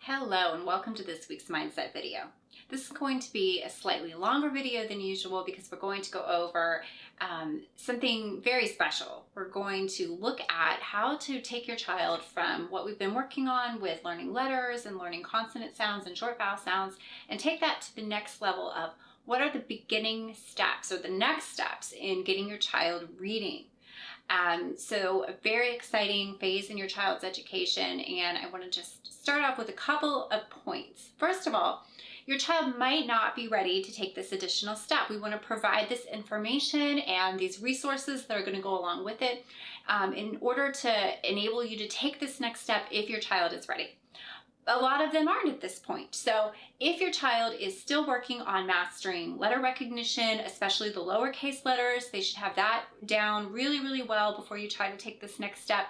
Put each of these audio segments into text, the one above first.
Hello and welcome to this week's Mindset video. This is going to be a slightly longer video than usual because we're going to go over something very special. We're going to look at how to take your child from what we've been working on with learning letters and learning consonant sounds and short vowel sounds and take that to the next level of what are the beginning steps or the next steps in getting your child reading. So a very exciting phase in your child's education, and I want to just start off with a couple of points. First of all, your child might not be ready to take this additional step. We want to provide this information and these resources that are going to go along with it in order to enable you to take this next step if your child is ready. A lot of them aren't at this point. So if your child is still working on mastering letter recognition, especially the lowercase letters, they should have that down really, really well before you try to take this next step.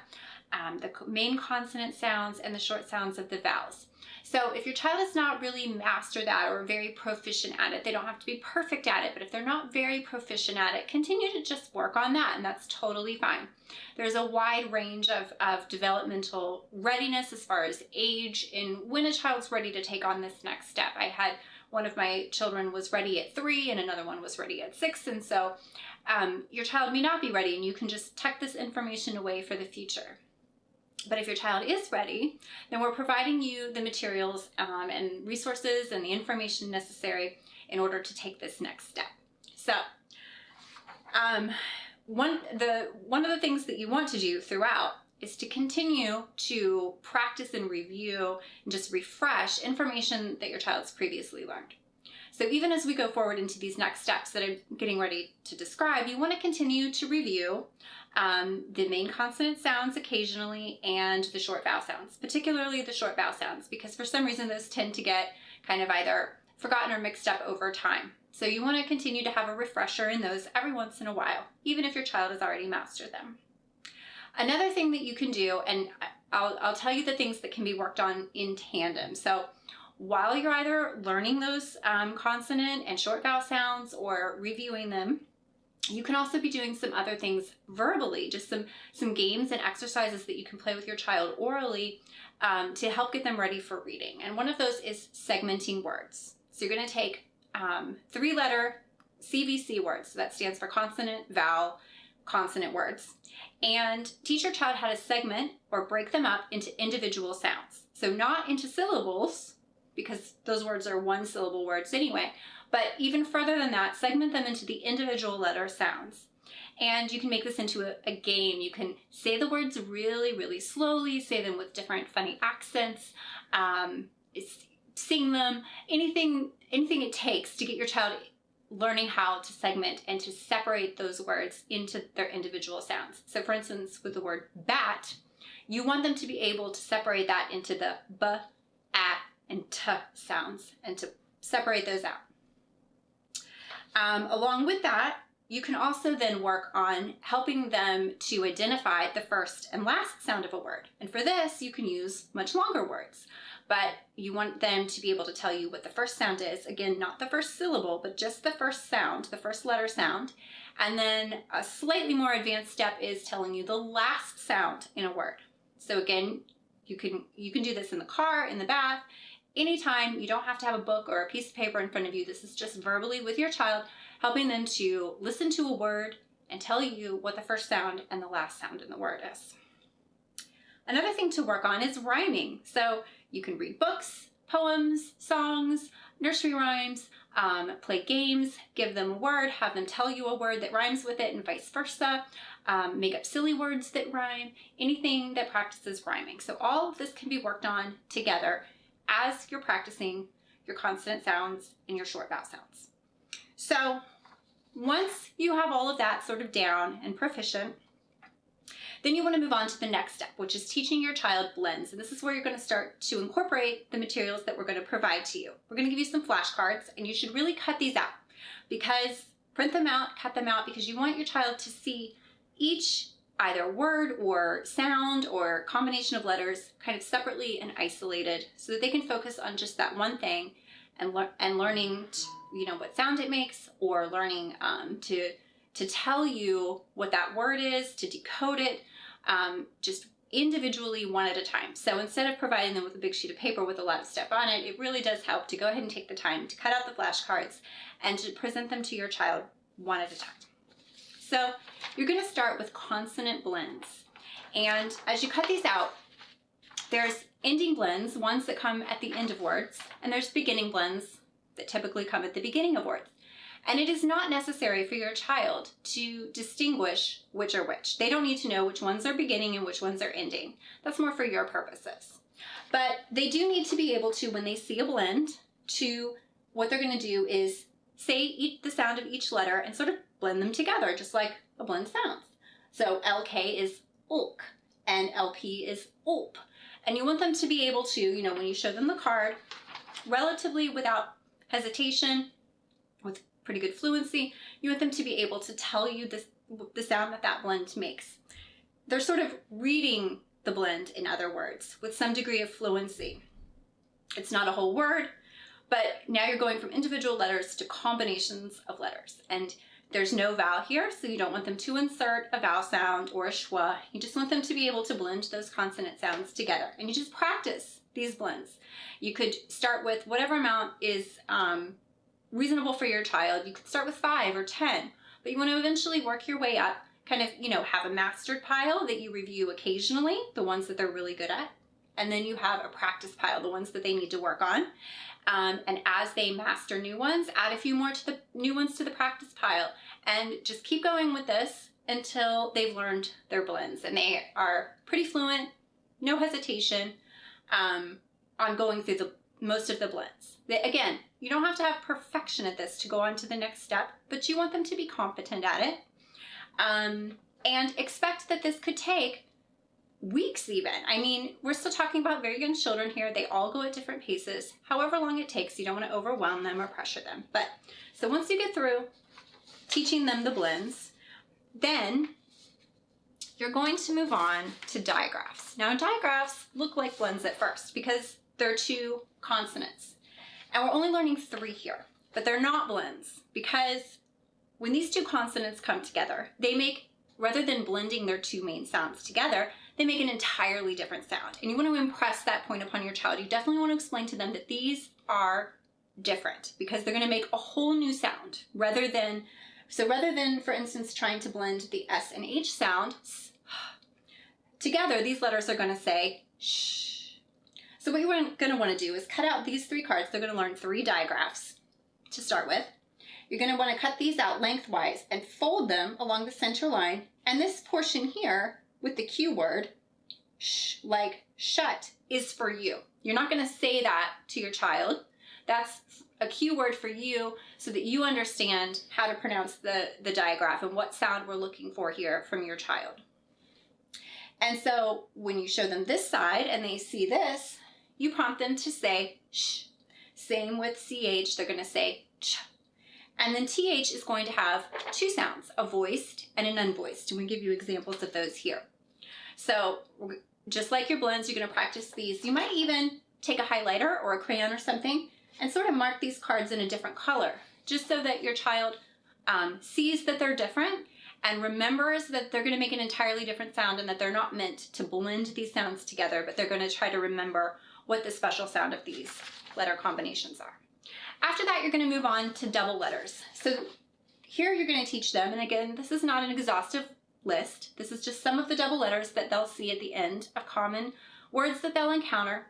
The main consonant sounds and the short sounds of the vowels. So if your child has not really mastered that or very proficient at it, they don't have to be perfect at it, but if they're not very proficient at it, continue to just work on that, and that's totally fine. There's a wide range of developmental readiness as far as age and when a child's ready to take on this next step. I had one of my children was ready at 3 and another one was ready at 6, and so your child may not be ready, and you can just tuck this information away for the future. But if your child is ready, then we're providing you the materials and resources and the information necessary in order to take this next step. So one of the things that you want to do throughout is to continue to practice and review and just refresh information that your child's previously learned. So even as we go forward into these next steps that I'm getting ready to describe, you want to continue to review the main consonant sounds occasionally and the short vowel sounds, particularly the short vowel sounds, because for some reason those tend to get kind of either forgotten or mixed up over time. So you want to continue to have a refresher in those every once in a while, even if your child has already mastered them. Another thing that you can do, and I'll tell you the things that can be worked on in tandem. So while you're either learning those consonant and short vowel sounds or reviewing them, you can also be doing some other things verbally, just some games and exercises that you can play with your child orally to help get them ready for reading. And one of those is segmenting words. So you're going to take 3-letter CVC words, so that stands for consonant, vowel, consonant words, and teach your child how to segment or break them up into individual sounds. So not into syllables, because those words are one-syllable words anyway, but even further than that, segment them into the individual letter sounds. And you can make this into a game. You can say the words really, really slowly, say them with different funny accents, sing them, anything it takes to get your child learning how to segment and to separate those words into their individual sounds. So for instance, with the word bat, you want them to be able to separate that into the b, a, and t sounds and to separate those out. Along with that, you can also then work on helping them to identify the first and last sound of a word. And for this, you can use much longer words, but you want them to be able to tell you what the first sound is. Again, not the first syllable, but just the first sound, the first letter sound. And then a slightly more advanced step is telling you the last sound in a word. So again, you can do this in the car, in the bath, anytime. You don't have to have a book or a piece of paper in front of you. This is just verbally with your child, helping them to listen to a word and tell you what the first sound and the last sound in the word is. Another thing to work on is rhyming. So you can read books, poems, songs, nursery rhymes, play games, give them a word, have them tell you a word that rhymes with it and vice versa, make up silly words that rhyme, anything that practices rhyming. So all of this can be worked on together as you're practicing your consonant sounds and your short vowel sounds. So once you have all of that sort of down and proficient, then you want to move on to the next step, which is teaching your child blends. And this is where you're going to start to incorporate the materials that we're going to provide to you. We're going to give you some flashcards, and you should really cut these out, because print them out, cut them out, because you want your child to see each either word or sound or combination of letters kind of separately and isolated so that they can focus on just that one thing and learning what sound it makes, or learning to tell you what that word is, to decode it, just individually one at a time. So instead of providing them with a big sheet of paper with a lot of stuff on it, it really does help to go ahead and take the time to cut out the flashcards and to present them to your child one at a time. So you're going to start with consonant blends. And as you cut these out, there's ending blends, ones that come at the end of words, and there's beginning blends that typically come at the beginning of words. And it is not necessary for your child to distinguish which are which. They don't need to know which ones are beginning and which ones are ending. That's more for your purposes. But they do need to be able to, when they see a blend, what they're going to do is say the sound of each letter and sort of blend them together, just like a blend sounds. So LK is ulk and LP is ulp. And you want them to be able to, when you show them the card, relatively without hesitation, with pretty good fluency, you want them to be able to tell you the sound that blend makes. They're sort of reading the blend, in other words, with some degree of fluency. It's not a whole word, but now you're going from individual letters to combinations of letters. And there's no vowel here, so you don't want them to insert a vowel sound or a schwa. You just want them to be able to blend those consonant sounds together. And you just practice these blends. You could start with whatever amount is reasonable for your child. You could start with 5 or 10, but you want to eventually work your way up, kind of, have a mastered pile that you review occasionally, the ones that they're really good at. And then you have a practice pile, the ones that they need to work on. And as they master new ones, add a few more to the new ones to the practice pile, and just keep going with this until they've learned their blends and they are pretty fluent, no hesitation, on going through most of the blends. Again, you don't have to have perfection at this to go on to the next step, but you want them to be competent at it. And expect that this could take weeks even. I mean, we're still talking about very young children here. They all go at different paces. However long it takes, you don't want to overwhelm them or pressure them. But so once you get through teaching them the blends, then you're going to move on to digraphs. Now, digraphs look like blends at first because they're 2 consonants. And we're only learning 3 here, but they're not blends because when these 2 consonants come together, they make, rather than blending their 2 main sounds together, they make an entirely different sound. And you want to impress that point upon your child. You definitely want to explain to them that these are different because they're going to make a whole new sound rather than, for instance, trying to blend the S and H sound together, these letters are going to say shh. So what you're going to want to do is cut out these 3 cards. They're going to learn 3 digraphs to start with. You're going to want to cut these out lengthwise and fold them along the center line. And this portion here with the Q word, sh, like shut, is for you. You're not going to say that to your child. That's a Q word for you so that you understand how to pronounce the digraph and what sound we're looking for here from your child. And so when you show them this side and they see this, you prompt them to say sh. Same with CH, they're going to say ch. And then TH is going to have 2 sounds, a voiced and an unvoiced. And we give you examples of those here. So just like your blends, you're going to practice these. You might even take a highlighter or a crayon or something and sort of mark these cards in a different color, just so that your child sees that they're different and remembers that they're going to make an entirely different sound and that they're not meant to blend these sounds together, but they're going to try to remember what the special sound of these letter combinations are. After that, you're going to move on to double letters. So here you're going to teach them, and again, this is not an exhaustive list. This is just some of the double letters that they'll see at the end of common words that they'll encounter.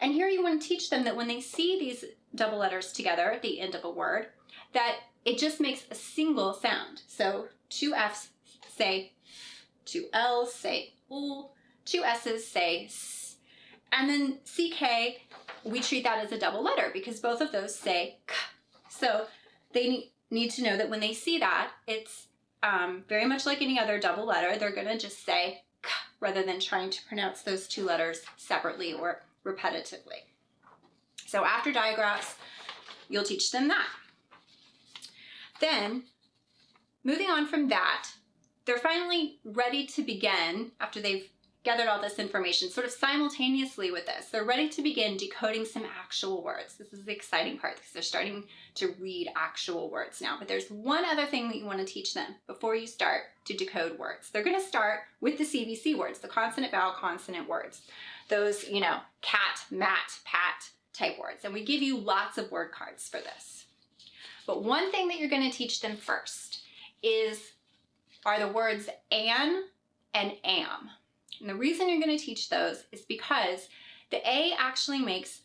And here you want to teach them that when they see these double letters together at the end of a word, that it just makes a single sound. So 2 F's say 2 L's say oo, 2 S's say s. And then CK, we treat that as a double letter because both of those say k. So they need to know that when they see that, it's very much like any other double letter. They're going to just say k rather than trying to pronounce those 2 letters separately or repetitively. So after digraphs, you'll teach them that. Then, moving on from that, they're finally ready to begin, after they've gathered all this information sort of simultaneously with this. They're ready to begin decoding some actual words. This is the exciting part because they're starting to read actual words now. But there's one other thing that you want to teach them before you start to decode words. They're going to start with the CVC words, the consonant, vowel, consonant words. Those, you know, cat, mat, pat type words. And we give you lots of word cards for this. But one thing that you're going to teach them first are the words an and am. And the reason you're going to teach those is because the A actually makes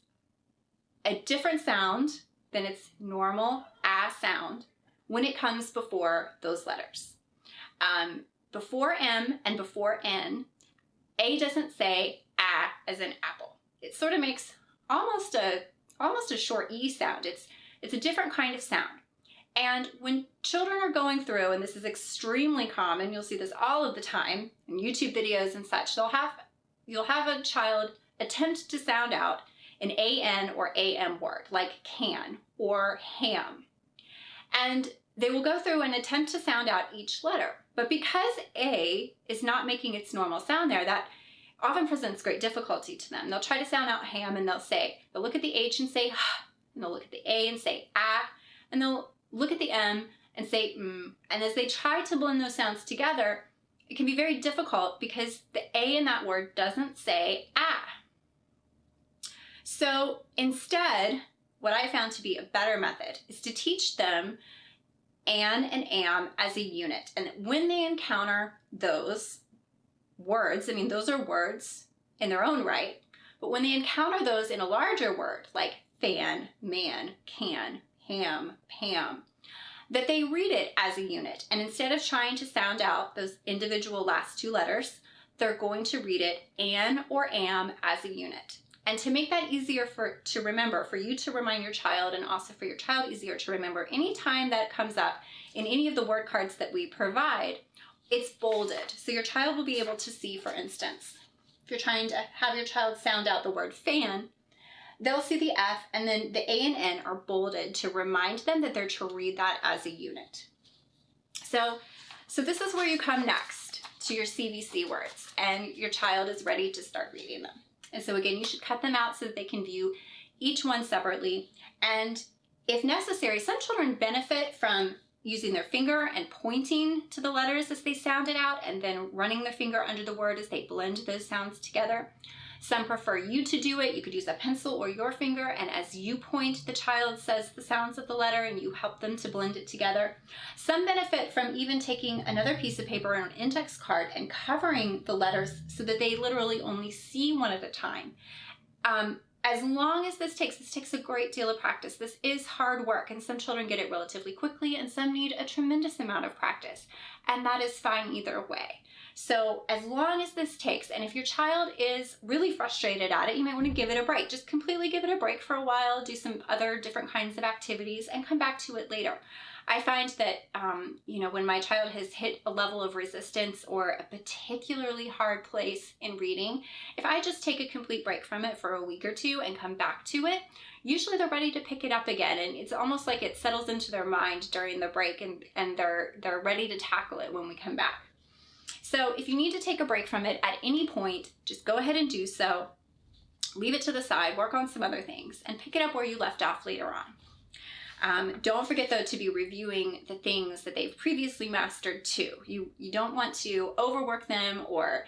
a different sound than its normal A sound when it comes before those letters. Before M and before N, A doesn't say A as in apple. It sort of makes almost a short E sound. It's a different kind of sound. And when children are going through, and this is extremely common, you'll see this all of the time in YouTube videos and such, you'll have a child attempt to sound out an AN or AM word, like can or ham. And they will go through and attempt to sound out each letter. But because A is not making its normal sound there, that often presents great difficulty to them. They'll try to sound out ham and they'll look at the H and say, and they'll look at the A and say, ah, and they'll look at the M and say, mm. And as they try to blend those sounds together, it can be very difficult because the A in that word doesn't say ah. So instead, what I found to be a better method is to teach them an and am as a unit. And when they encounter those words, I mean, those are words in their own right, but when they encounter those in a larger word, like fan, man, can, ham, Pam, that they read it as a unit. And instead of trying to sound out those individual last two letters, they're going to read it an or am as a unit. And to make that easier to remember, for you to remind your child, and also for your child easier to remember, anytime that comes up in any of the word cards that we provide, it's bolded. So your child will be able to see, for instance, if you're trying to have your child sound out the word fan, they'll see the F and then the A and N are bolded to remind them that they're to read that as a unit. So this is where you come next to your CVC words and your child is ready to start reading them. And so again, you should cut them out so that they can view each one separately. And if necessary, some children benefit from using their finger and pointing to the letters as they sound it out and then running their finger under the word as they blend those sounds together. Some prefer you to do it. You could use a pencil or your finger, and as you point, the child says the sounds of the letter and you help them to blend it together. Some benefit from even taking another piece of paper or an index card and covering the letters so that they literally only see one at a time. As long as this takes a great deal of practice. This is hard work, and some children get it relatively quickly and some need a tremendous amount of practice, and that is fine either way. So as long as this takes, and if your child is really frustrated at it, you might want to give it a break. Just completely give it a break for a while, do some other different kinds of activities, and come back to it later. I find that, when my child has hit a level of resistance or a particularly hard place in reading, if I just take a complete break from it for a week or two and come back to it, usually they're ready to pick it up again. And it's almost like it settles into their mind during the break and they're ready to tackle it when we come back. So if you need to take a break from it at any point, just go ahead and do so. Leave it to the side, work on some other things, and pick it up where you left off later on. Don't forget, though, to be reviewing the things that they've previously mastered too. You don't want to overwork them or,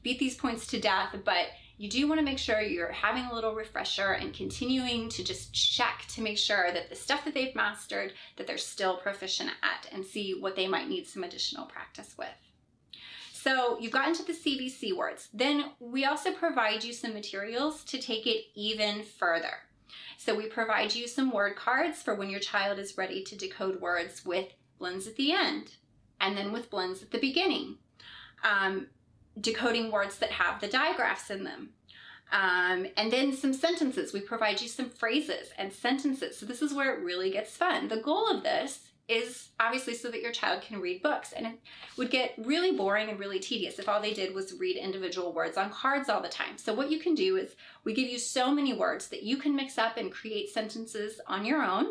beat these points to death, but you do want to make sure you're having a little refresher and continuing to just check to make sure that the stuff that they've mastered, that they're still proficient at, and see what they might need some additional practice with. So you've gotten to the CVC words. Then we also provide you some materials to take it even further. So we provide you some word cards for when your child is ready to decode words with blends at the end and then with blends at the beginning. Decoding words that have the digraphs in them. And then some sentences. We provide you some phrases and sentences. So this is where it really gets fun. The goal of this is obviously so that your child can read books, and it would get really boring and really tedious if all they did was read individual words on cards all the time. So what you can do is we give you so many words that you can mix up and create sentences on your own.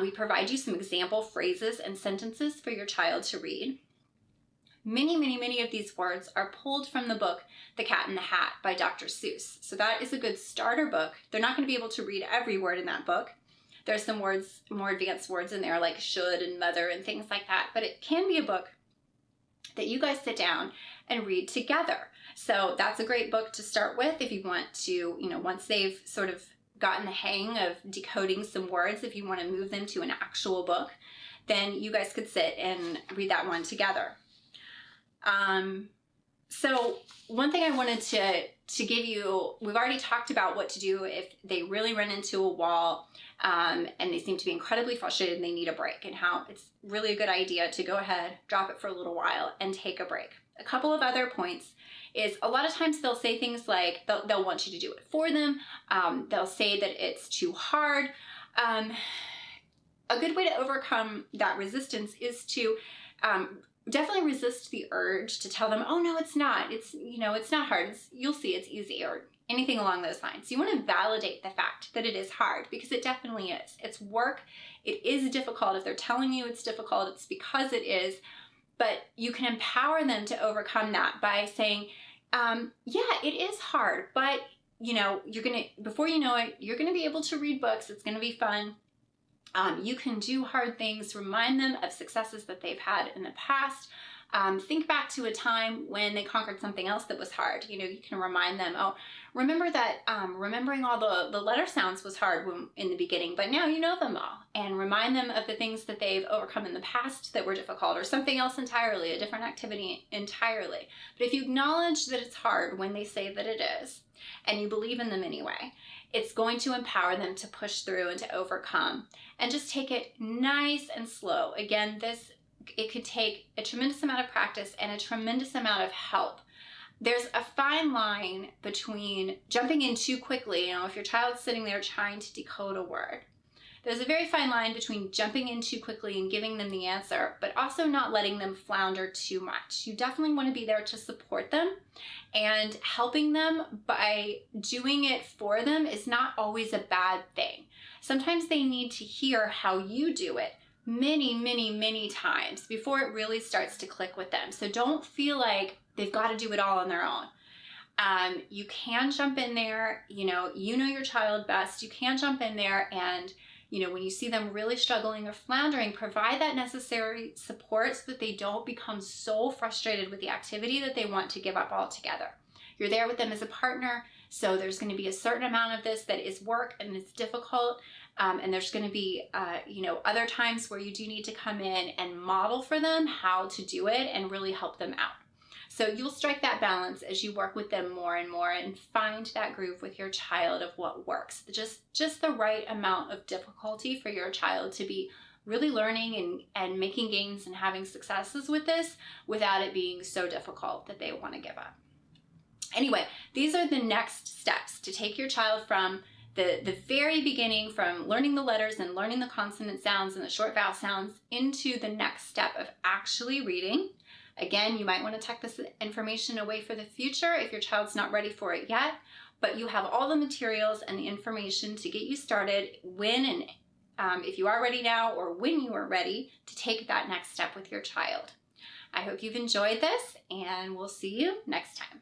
We provide you some example phrases and sentences for your child to read. Many of these words are pulled from the book The Cat in the Hat by Dr. Seuss. So that is a good starter book. They're not going to be able to read every word in that book. There's some words, more advanced words in there like should and mother and things like that. But it can be a book that you guys sit down and read together. So that's a great book to start with if you want to, once they've sort of gotten the hang of decoding some words, if you want to move them to an actual book, then you guys could sit and read that one together. So one thing I wanted to give you, we've already talked about what to do if they really run into a wall and they seem to be incredibly frustrated and they need a break, and how it's really a good idea to go ahead, drop it for a little while, and take a break. A couple of other points is a lot of times they'll say things like they'll want you to do it for them. They'll say that it's too hard. A good way to overcome that resistance is to definitely resist the urge to tell them, oh no, it's not. It's not hard. You'll see it's easy, or anything along those lines. You want to validate the fact that it is hard, because it definitely is. It's work. It is difficult. If they're telling you it's difficult, it's because it is. But you can empower them to overcome that by saying, yeah, it is hard, but before you know it, you're going to be able to read books. It's going to be fun. You can do hard things. Remind them of successes that they've had in the past. Think back to a time when they conquered something else that was hard. You can remind them, oh, remember that remembering all the letter sounds was hard in the beginning, but now you know them all. And remind them of the things that they've overcome in the past that were difficult, or something else entirely, a different activity entirely. But if you acknowledge that it's hard when they say that it is, and you believe in them anyway, it's going to empower them to push through and to overcome. And just take it nice and slow. Again, it could take a tremendous amount of practice and a tremendous amount of help. There's a fine line between jumping in too quickly. If your child's sitting there trying to decode a word, there's a very fine line between jumping in too quickly and giving them the answer, but also not letting them flounder too much. You definitely want to be there to support them, and helping them by doing it for them is not always a bad thing. Sometimes they need to hear how you do it many times before it really starts to click with them. So don't feel like they've got to do it all on their own. You can jump in there, you know your child best. You can jump in there and, when you see them really struggling or floundering, provide that necessary support so that they don't become so frustrated with the activity that they want to give up altogether. You're there with them as a partner, so there's going to be a certain amount of this that is work and it's difficult. And there's going to be, other times where you do need to come in and model for them how to do it and really help them out. So you'll strike that balance as you work with them more and more and find that groove with your child of what works. Just the right amount of difficulty for your child to be really learning and making gains and having successes with this without it being so difficult that they want to give up. Anyway, these are the next steps to take your child from the very beginning, from learning the letters and learning the consonant sounds and the short vowel sounds, into the next step of actually reading. Again, you might want to tuck this information away for the future if your child's not ready for it yet, but you have all the materials and the information to get you started when and if you are ready now, or when you are ready to take that next step with your child. I hope you've enjoyed this, and we'll see you next time.